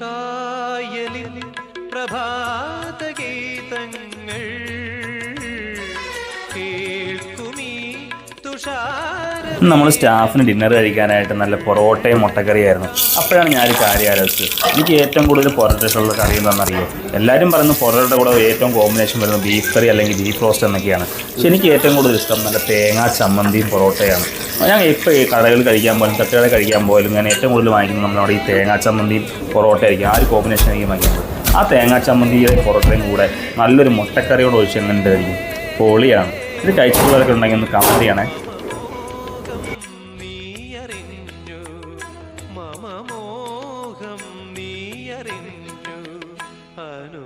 കായലിൽ പ്രഭാതഗീതങ്ങൾ കേൾക്കുമീ തുഷാര. നമ്മൾ സ്റ്റാഫിന് ഡിന്നർ കഴിക്കാനായിട്ട് നല്ല പൊറോട്ടയും മുട്ടക്കറിയായിരുന്നു. അപ്പോഴാണ് ഞാനൊരു കാര്യം ആലോചിച്ചത്, എനിക്ക് ഏറ്റവും കൂടുതൽ പൊറോട്ട ഇഷ്ടമുള്ള കറി എന്താണെന്നറിയോ? എല്ലാവരും പറയുന്നത് പൊറോട്ടയുടെ കൂടെ ഏറ്റവും കോമ്പിനേഷൻ വരുന്നത് ബീഫ് കറി അല്ലെങ്കിൽ ബീഫ് റോസ്റ്റ് എന്നൊക്കെയാണ്. പക്ഷെ എനിക്ക് ഏറ്റവും കൂടുതൽ ഇഷ്ടം നല്ല തേങ്ങാ ചമ്മന്തിയും പൊറോട്ടയാണ്. ഞാൻ ഇപ്പോൾ ഈ കടകളിൽ കഴിക്കാൻ പോലും തട്ടുകടയിൽ കഴിക്കാൻ പോലും ഞാൻ ഏറ്റവും കൂടുതൽ വാങ്ങിക്കുന്നത് നമ്മുടെ ഈ തേങ്ങാ ചമ്മന്തിയും പൊറോട്ടയായിരിക്കും. ആ ഒരു കോമ്പിനേഷൻ എനിക്ക് വാങ്ങിക്കുന്നത്. ആ തേങ്ങാ ചമ്മന്തിയുടെ പൊറോട്ടയും കൂടെ നല്ലൊരു മുട്ടക്കറിയോട് ഒഴിച്ച് എങ്ങനെ കഴിക്കും, പൊളിയാണ്. ഇത് കഴിച്ചിട്ടുള്ളവരൊക്കെ ഉണ്ടെങ്കിൽ ഒന്ന് കമൻറ്റ് ചെയ്യണേ. മമ മോഹം നീ അറിഞ്ഞു അനു